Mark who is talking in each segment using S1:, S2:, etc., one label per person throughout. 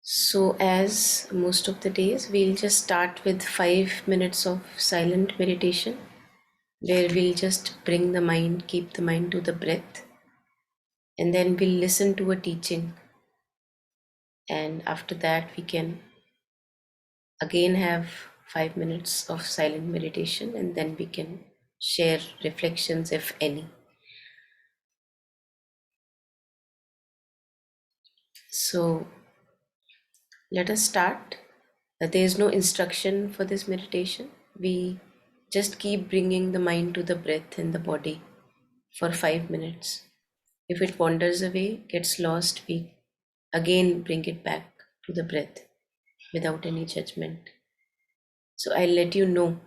S1: So, as most of the days, we'll just start with 5 minutes of silent meditation where we'll just bring the mind, keep the mind to the breath, and then we'll listen to a teaching. And after that, we can again have 5 minutes of silent meditation, and then we can share reflections, if any. So, let us start. There is no instruction for this meditation. We just keep bringing the mind to the breath and the body for 5 minutes. If it wanders away, gets lost, we again bring it back to the breath without any judgment. So I'll let you know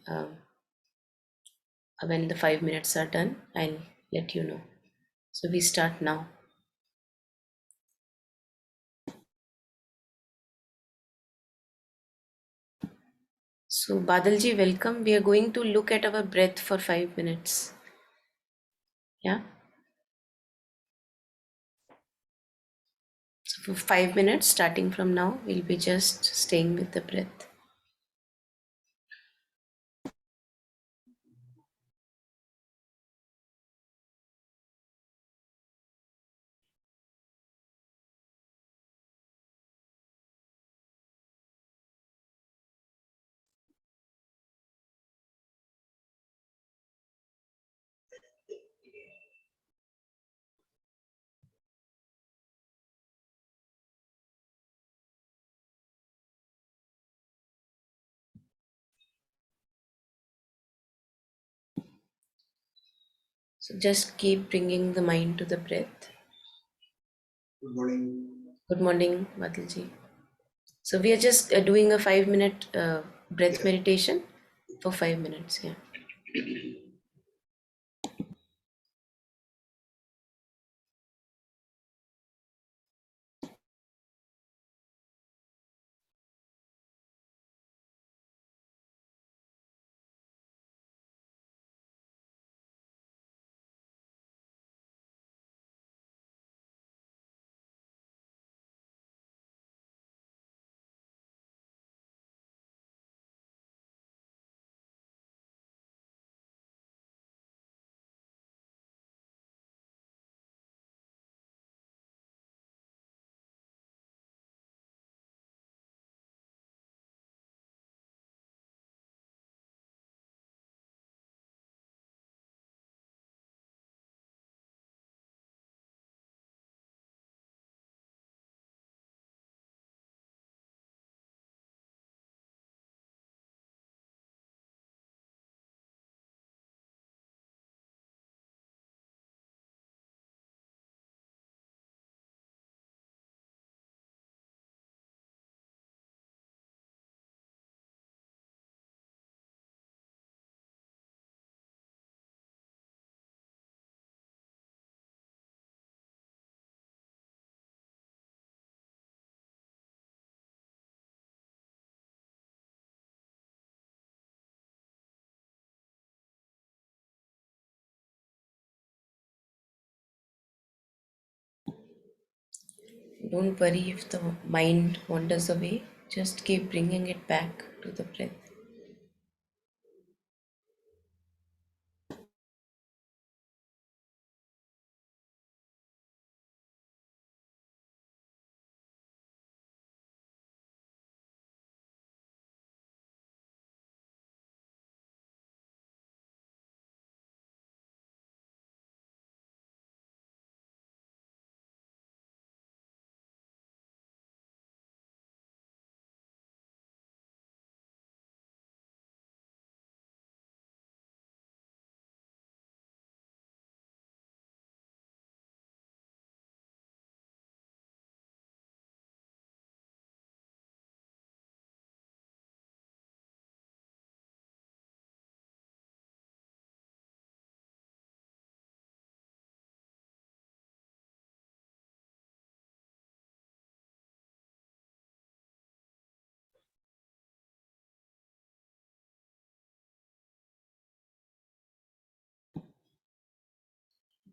S1: um, when the 5 minutes are done. I'll let you know. So we start now. So Badalji, welcome. We are going to look at our breath for 5 minutes. Yeah. So for 5 minutes, starting from now, we'll be just staying with the breath. So just keep bringing the mind to the breath.
S2: Good morning.
S1: Good morning, Badalji. So we are just doing a 5 minute breath meditation for 5 minutes. Yeah. Don't worry if the mind wanders away, just keep bringing it back to the breath.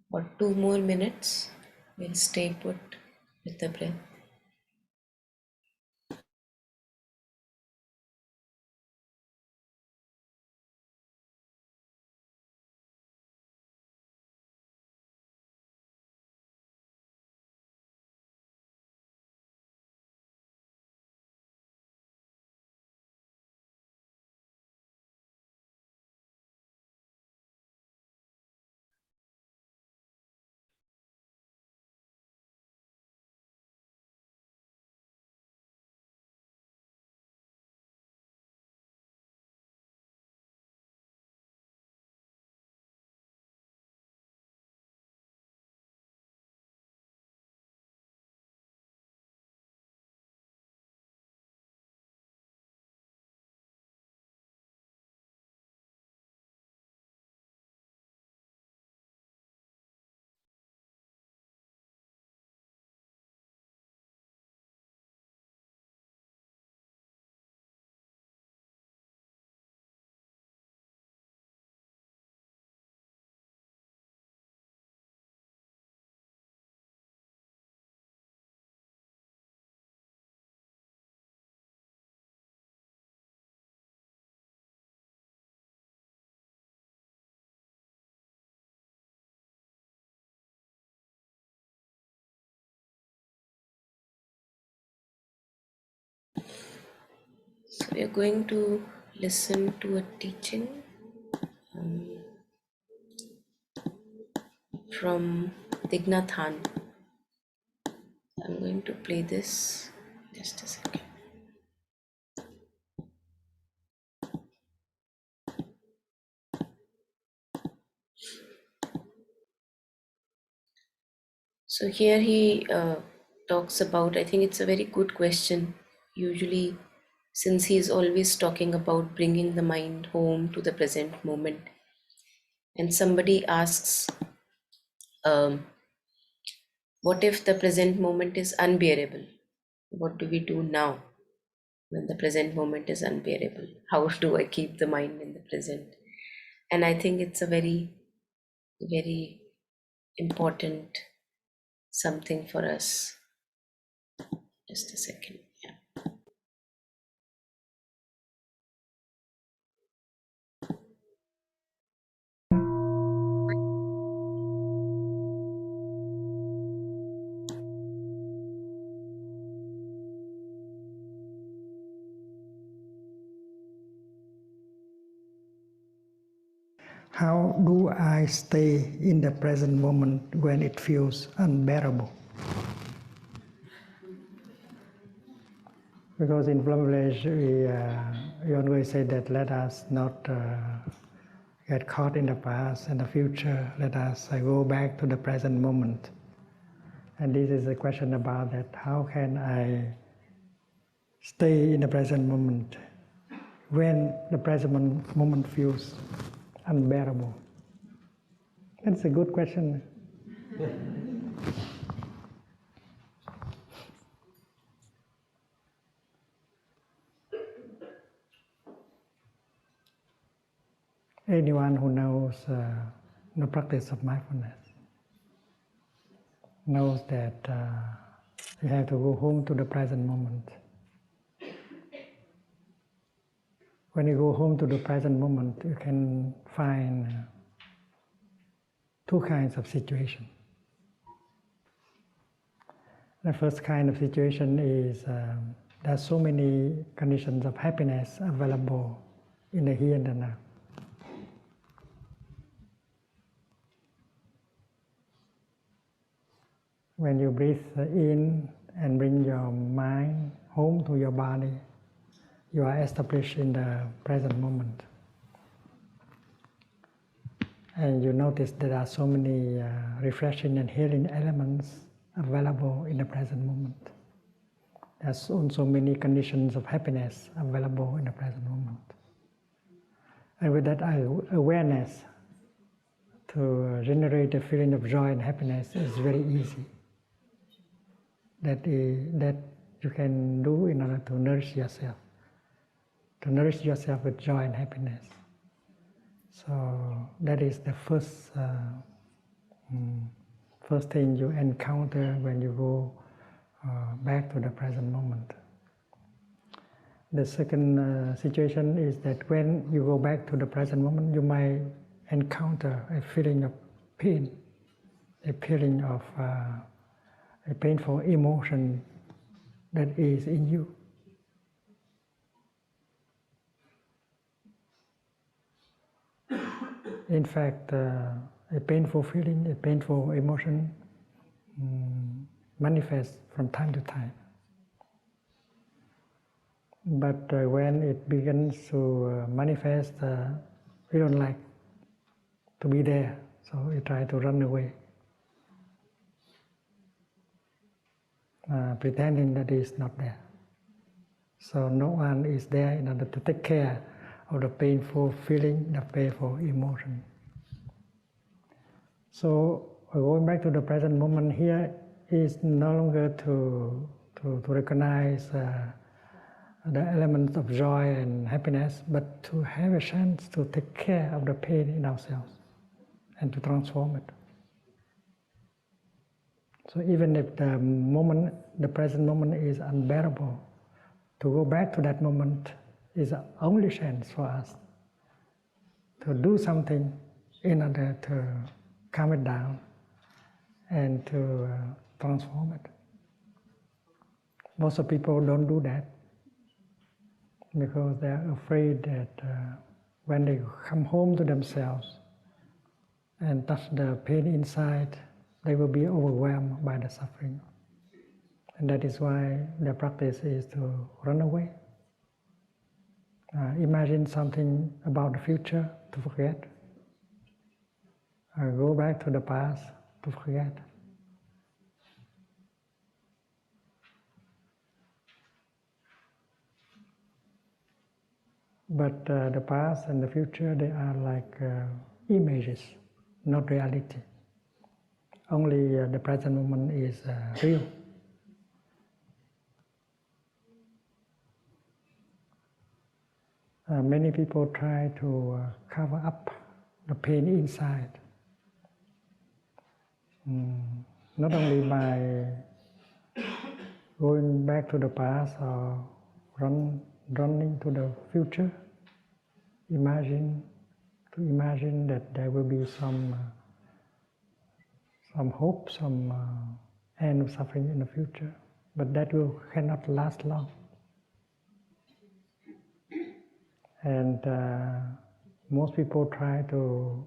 S1: For 2 more minutes, we'll stay put with the breath. So we are going to listen to a teaching from Thich Naht Hahn. I'm going to play this. Just a second. So here he talks about, I think it's a very good question. Usually, since he is always talking about bringing the mind home to the present moment, and somebody asks, what if the present moment is unbearable? What do we do now when the present moment is unbearable? How do I keep the mind in the present? And I think it's a very, very important something for us. Just a second. Yeah.
S3: How do I stay in the present moment when it feels unbearable? Because in Plum Village, we always say that let us not get caught in the past and the future. Let us go back to the present moment. And this is a question about that. How can I stay in the present moment when the present moment feels unbearable? That's a good question. Anyone who knows the practice of mindfulness knows that you have to go home to the present moment. When you go home to the present moment, you can find two kinds of situation. The first kind of situation is there are so many conditions of happiness available in the here and the now. When you breathe in and bring your mind home to your body, you are established in the present moment. And you notice there are so many refreshing and healing elements available in the present moment. There's also many conditions of happiness available in the present moment. And with that awareness to generate a feeling of joy and happiness is very easy. That you can do in order to nourish yourself with joy and happiness. So that is the first thing you encounter when you go back to the present moment. The second situation is that when you go back to the present moment, you might encounter a feeling of pain, a feeling of a painful emotion that is in you. In fact, a painful feeling, a painful emotion manifests from time to time. But when it begins to manifest, we don't like to be there, so we try to run away, pretending that it is not there. So no one is there in order to take care of the painful feeling, the painful emotion. So going back to the present moment here is no longer to recognize the elements of joy and happiness, but to have a chance to take care of the pain in ourselves and to transform it. So even if the present moment is unbearable, to go back to that moment is the only chance for us to do something in order to calm it down and to transform it. Most of people don't do that. because they are afraid that when they come home to themselves and touch the pain inside, they will be overwhelmed by the suffering. And that is why their practice is to run away. Imagine something about the future to forget. Go back to the past to forget. But the past and the future, they are like images, not reality. Only the present moment is real. Many people try to cover up the pain inside, not only by going back to the past or running to the future. Imagine that there will be some hope, some end of suffering in the future, but that cannot last long. And most people try to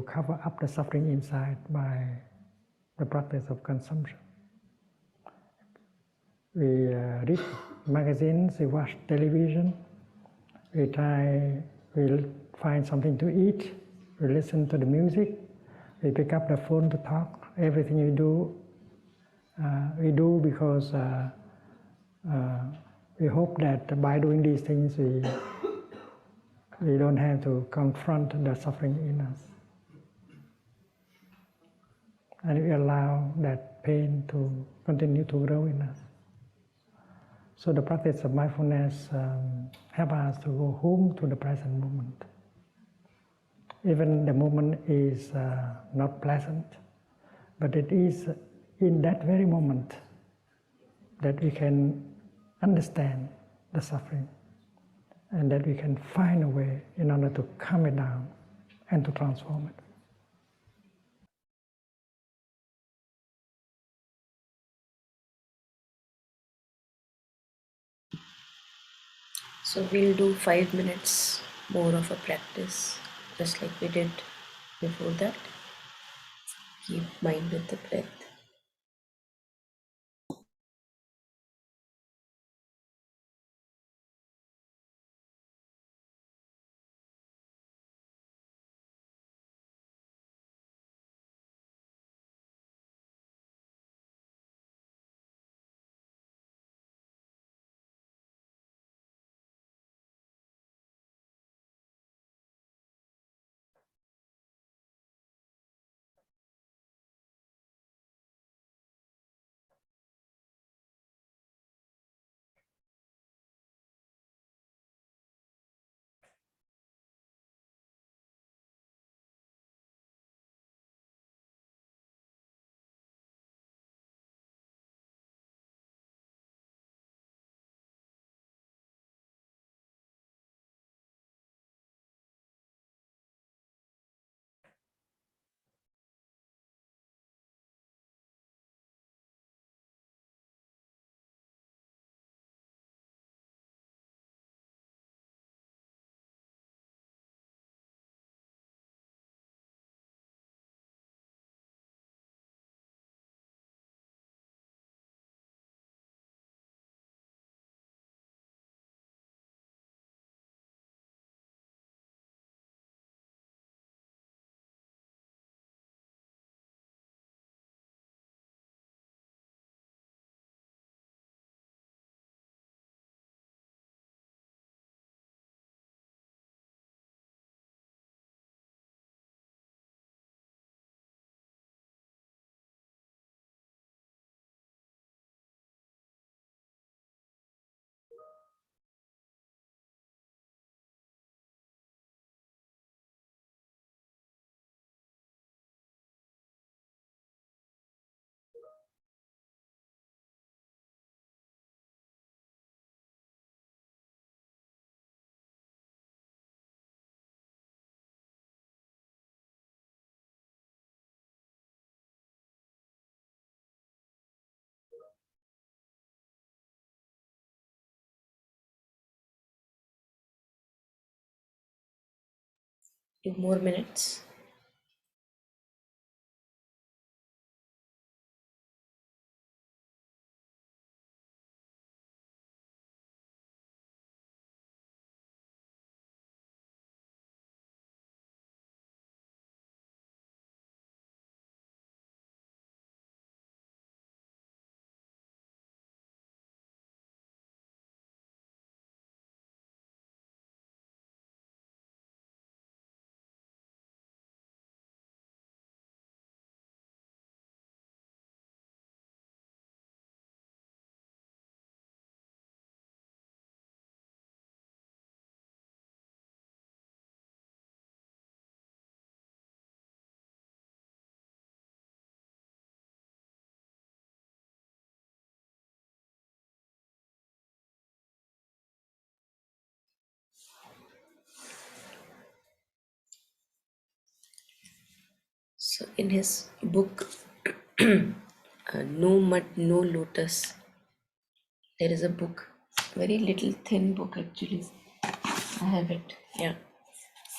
S3: cover up the suffering inside by the practice of consumption. We read magazines, we watch television, we find something to eat, we listen to the music, we pick up the phone to talk. Everything we do because we hope that by doing these things we don't have to confront the suffering in us. And we allow that pain to continue to grow in us. So the practice of mindfulness helps us to go home to the present moment. Even the moment is not pleasant, but it is in that very moment that we can understand the suffering and that we can find a way in order to calm it down and to transform it.
S1: So we'll do 5 minutes more of a practice, just like we did before that. Keep mind with the breath. 2 more minutes. So, in his book, No Mud, No Lotus, there is a book, very little thin book actually. I have it, yeah.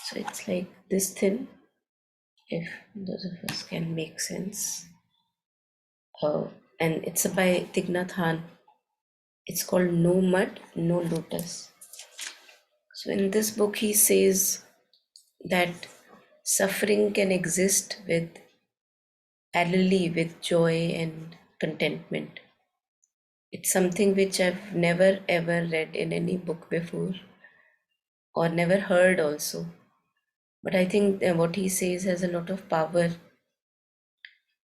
S1: So, it's like this thin, if those of us can make sense. And it's by Thich Naht Hahn. It's called No Mud, No Lotus. So, in this book, he says that suffering can exist with parallelly with joy and contentment. It's something which I've never ever read in any book before or never heard also. But I think what he says has a lot of power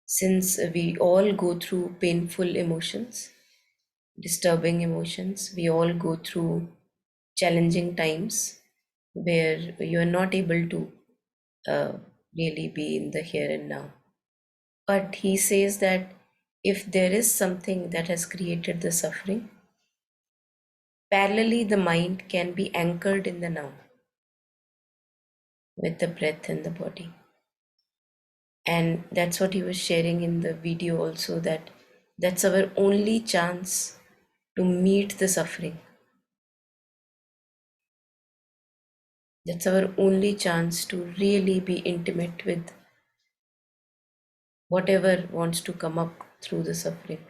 S1: since we all go through painful emotions, disturbing emotions. We all go through challenging times where you are not able to uh, really be in the here and now. But he says that if there is something that has created the suffering, parallelly the mind can be anchored in the now with the breath and the body. And that's what he was sharing in the video also, that that's our only chance to meet the suffering. That's our only chance to really be intimate with whatever wants to come up through the suffering.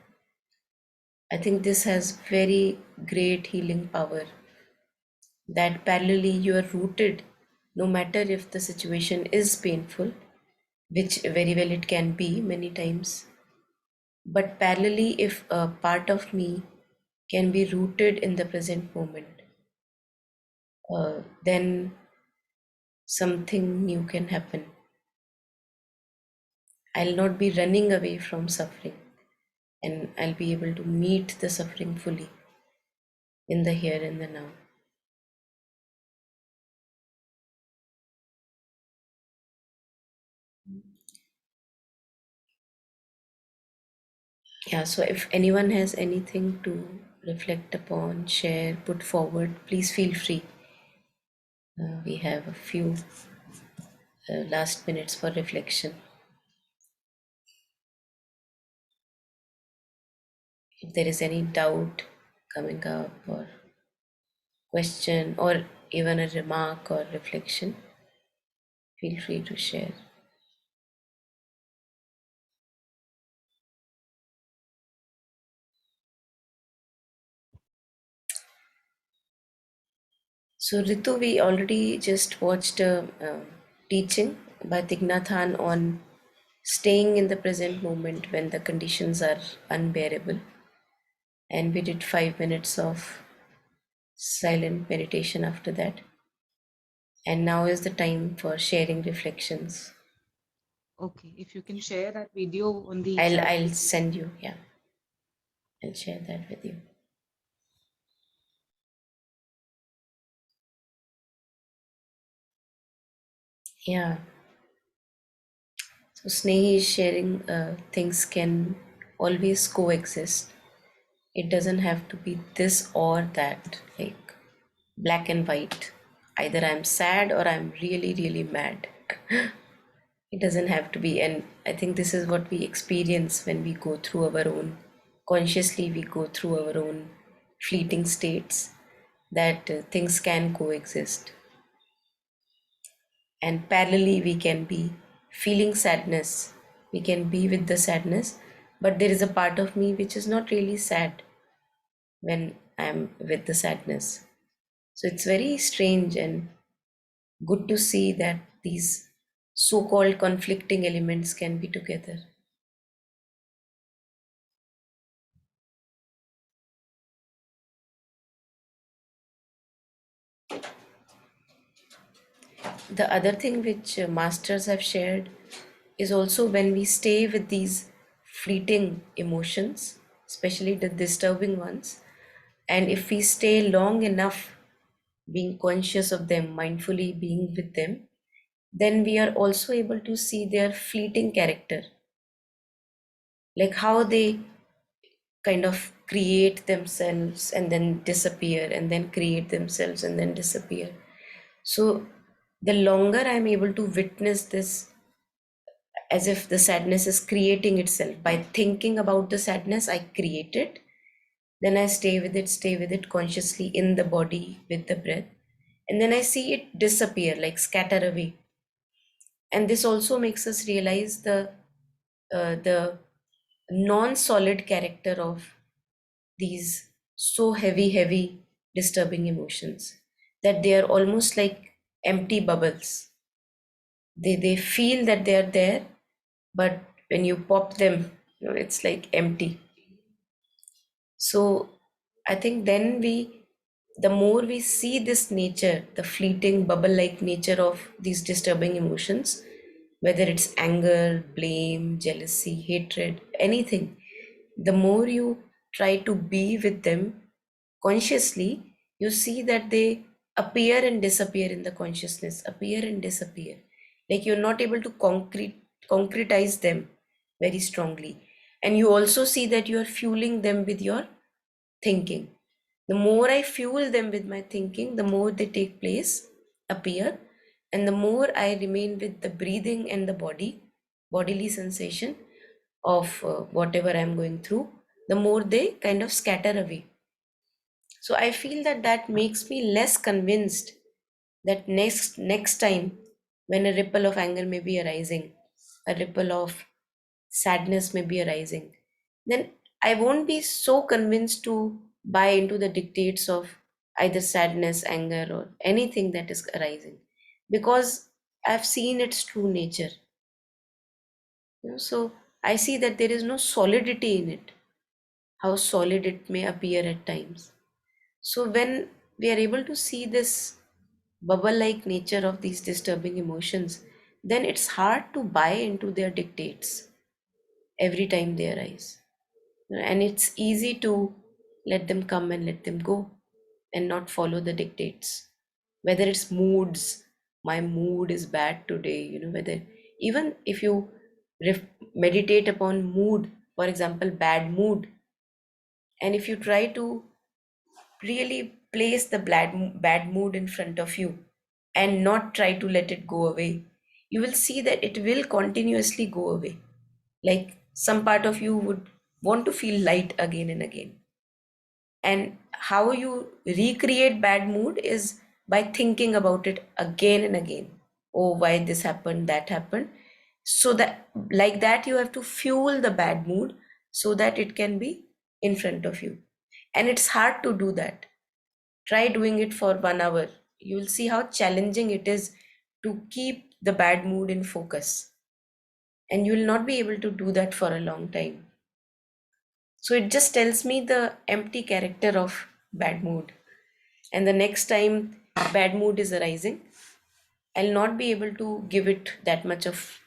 S1: I think this has very great healing power, that parallelly you are rooted, no matter if the situation is painful, which very well it can be many times. But parallelly, if a part of me can be rooted in the present moment, then something new can happen. I'll not be running away from suffering, and I'll be able to meet the suffering fully in the here and the now. Yeah, so if anyone has anything to reflect upon, share, put forward, please feel free. We have a few last minutes for reflection. If there is any doubt coming up, or question, or even a remark or reflection, feel free to share. So, Ritu, we already just watched a teaching by Thich Naht Hahn on staying in the present moment when the conditions are unbearable. And we did 5 minutes of silent meditation after that. And now is the time for sharing reflections.
S4: Okay, if you can share that video on the
S1: I'll
S4: chat.
S1: I'll send you, yeah. I'll share that with you. Yeah. So Snehi is sharing things can always coexist. It doesn't have to be this or that, like black and white. Either I'm sad or I'm really, really mad. It doesn't have to be. And I think this is what we experience when we go through our own, consciously, we go through our own fleeting states, that things can coexist. and parallelly we can be feeling sadness, we can be with the sadness, but there is a part of me which is not really sad when I'm with the sadness. So it's very strange and good to see that these so-called conflicting elements can be together. The other thing which masters have shared is also when we stay with these fleeting emotions, especially the disturbing ones, and if we stay long enough being conscious of them, mindfully being with them, then we are also able to see their fleeting character, like how they kind of create themselves and then disappear, and then create themselves and then disappear. So the longer I'm able to witness this, as if the sadness is creating itself by thinking about the sadness, I create it, then I stay with it consciously in the body with the breath, and then I see it disappear, like scatter away. And this also makes us realize the non-solid character of these so heavy disturbing emotions, that they are almost like empty bubbles. They feel that they are there, but when you pop them, it's like empty. So I think then the more we see this nature, the fleeting bubble like nature of these disturbing emotions, whether it's anger, blame, jealousy, hatred, anything, the more you try to be with them consciously, you see that they appear and disappear in the consciousness, appear and disappear. Like you're not able to concretize them very strongly. And you also see that you are fueling them with your thinking. The more I fuel them with my thinking, the more they take place, appear, and the more I remain with the breathing and the bodily sensation of whatever I'm going through, the more they kind of scatter away. So I feel that that makes me less convinced that next time when a ripple of anger may be arising, a ripple of sadness may be arising, then I won't be so convinced to buy into the dictates of either sadness, anger, or anything that is arising, because I've seen its true nature. So I see that there is no solidity in it, how solid it may appear at times. So when we are able to see this bubble like nature of these disturbing emotions, then it's hard to buy into their dictates every time they arise. And it's easy to let them come and let them go and not follow the dictates. Whether it's moods, my mood is bad today, whether even if you meditate upon mood, for example, bad mood, and if you try to really place the bad mood in front of you and not try to let it go away, you will see that it will continuously go away. Like some part of you would want to feel light again and again. And how you recreate bad mood is by thinking about it again and again. Oh, why this happened, that happened. So that, like that, you have to fuel the bad mood so that it can be in front of you. And it's hard to do that. Try doing it for 1 hour. You will see how challenging it is to keep the bad mood in focus. And you will not be able to do that for a long time. So it just tells me the empty character of bad mood. And the next time bad mood is arising, I'll not be able to give it that much of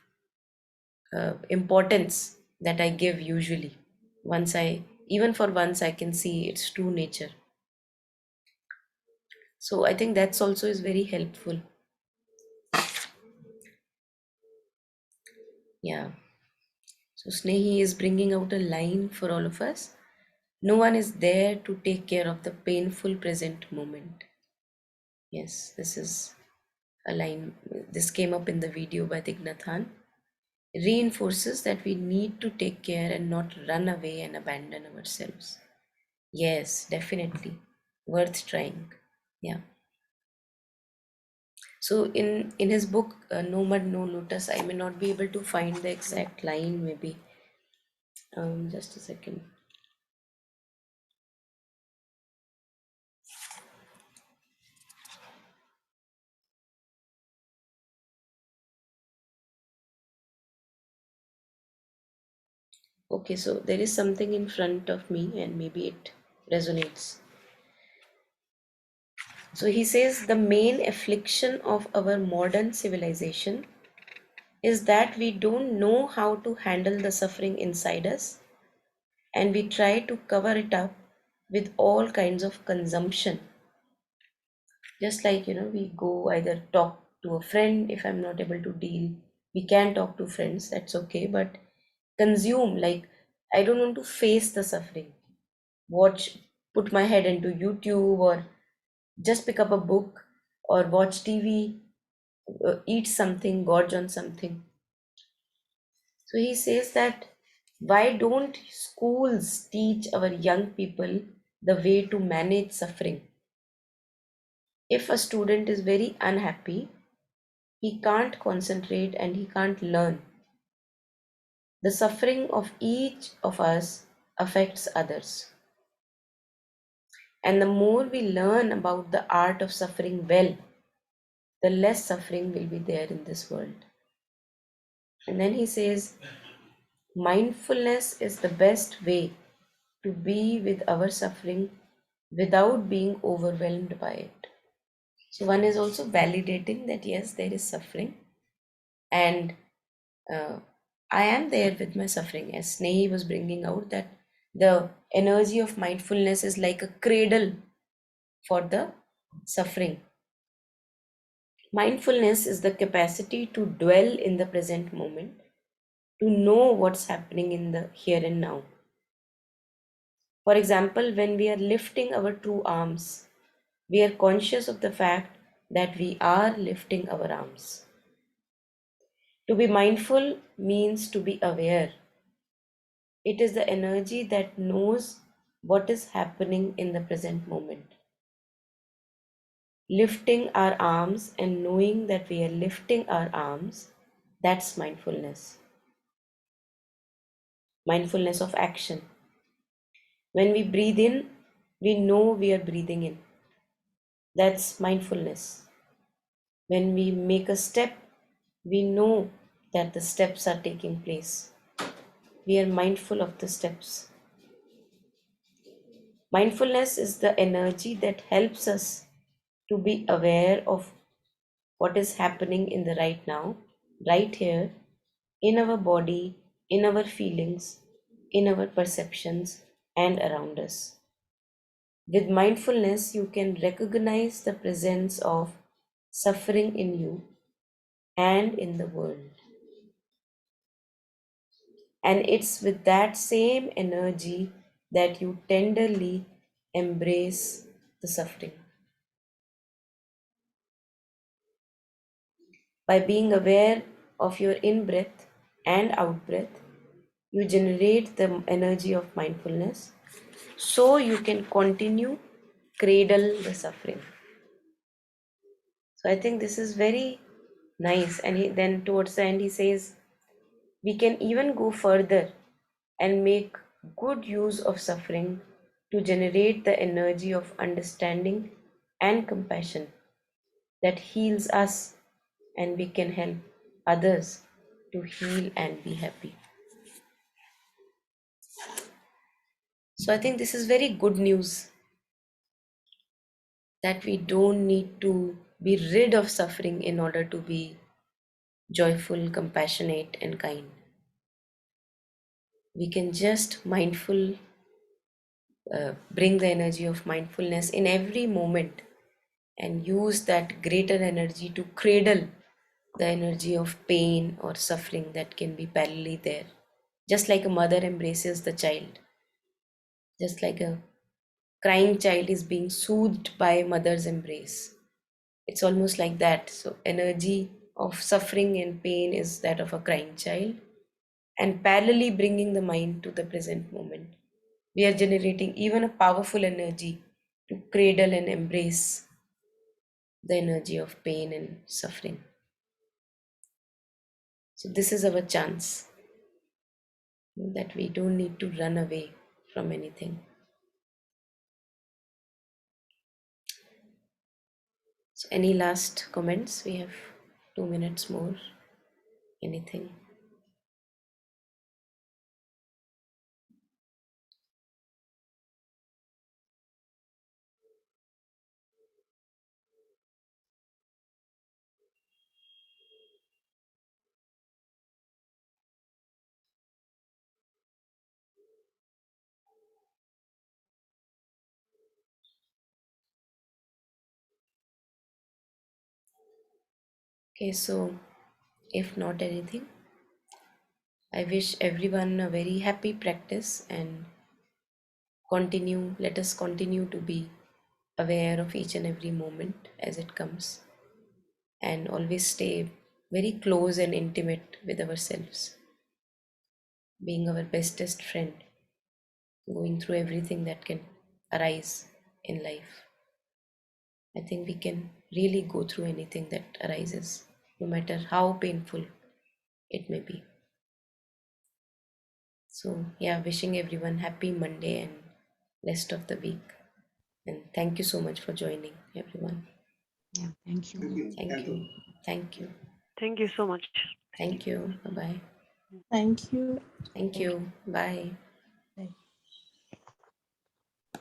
S1: importance that I give usually. Even for once, I can see its true nature. So I think that's also is very helpful. Yeah. So Snehi is bringing out a line for all of us. No one is there to take care of the painful present moment. Yes, this is a line. This came up in the video by Thich Naht Hahn. Reinforces that we need to take care and not run away and abandon ourselves. Yes, definitely. Worth trying. Yeah. So in his book, No Mud No Lotus, I may not be able to find the exact line, maybe. Just a second. Okay, so there is something in front of me and maybe it resonates. So he says the main affliction of our modern civilization is that we don't know how to handle the suffering inside us, and we try to cover it up with all kinds of consumption. Just like, we go either talk to a friend. If I'm not able to deal, we can talk to friends, that's okay, but consume, like, I don't want to face the suffering. Watch, put my head into YouTube, or just pick up a book, or watch TV, eat something, gorge on something. So he says that why don't schools teach our young people the way to manage suffering? If a student is very unhappy, he can't concentrate and he can't learn. The suffering of each of us affects others. And the more we learn about the art of suffering well, the less suffering will be there in this world. And then he says, mindfulness is the best way to be with our suffering without being overwhelmed by it. So, one is also validating that yes, there is suffering, and uh, I am there with my suffering. As Snehi was bringing out, that the energy of mindfulness is like a cradle for the suffering. Mindfulness is the capacity to dwell in the present moment, to know what's happening in the here and now. For example, when we are lifting our two arms, we are conscious of the fact that we are lifting our arms. To be mindful means to be aware. It is the energy that knows what is happening in the present moment. Lifting our arms and knowing that we are lifting our arms, that's mindfulness. Mindfulness of action. When we breathe in, we know we are breathing in. That's mindfulness. When we make a step, we know that the steps are taking place. We are mindful of the steps. Mindfulness is the energy that helps us to be aware of what is happening in the right now, right here, in our body, in our feelings, in our perceptions, and around us. With mindfulness, you can recognize the presence of suffering in you and in the world. And it's with that same energy that you tenderly embrace the suffering. By being aware of your in breath and out breath, you generate the energy of mindfulness so you can continue cradle the suffering. So I think this is very nice. And then towards the end, he says, we can even go further and make good use of suffering to generate the energy of understanding and compassion that heals us, and we can help others to heal and be happy. So I think this is very good news, that we don't need to be rid of suffering in order to be joyful, compassionate, and kind. We can just bring the energy of mindfulness in every moment and use that greater energy to cradle the energy of pain or suffering that can be parallelly there. Just like a mother embraces the child, just like a crying child is being soothed by mother's embrace. It's almost like that. So, energy of suffering and pain is that of a crying child, and parallelly bringing the mind to the present moment. We are generating even a powerful energy to cradle and embrace the energy of pain and suffering. So, this is our chance that we don't need to run away from anything. So, any last comments? We have 2 minutes more. Anything? Okay, so if not anything, I wish everyone a very happy practice and let us continue to be aware of each and every moment as it comes and always stay very close and intimate with ourselves, being our bestest friend, going through everything that can arise in life. I think we can really go through anything that arises, no matter how painful it may be. So, yeah, wishing everyone happy Monday and rest of the week. And thank you so much for joining, everyone.
S4: Yeah, thank you.
S2: Thank you.
S1: Thank you. Thank you.
S5: Thank you so much.
S1: Thank you. Bye bye.
S6: Thank you.
S1: Thank you. Bye.